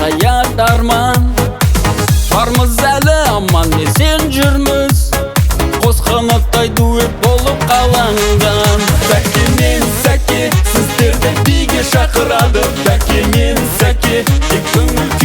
аят арман. Бармыз әлі аман есен жүрміз, қос қанаттай дуэт болып қаланған. Бәке мен Сәке сіздерді биге шақырады. Бәке мен Сәке тек көңіл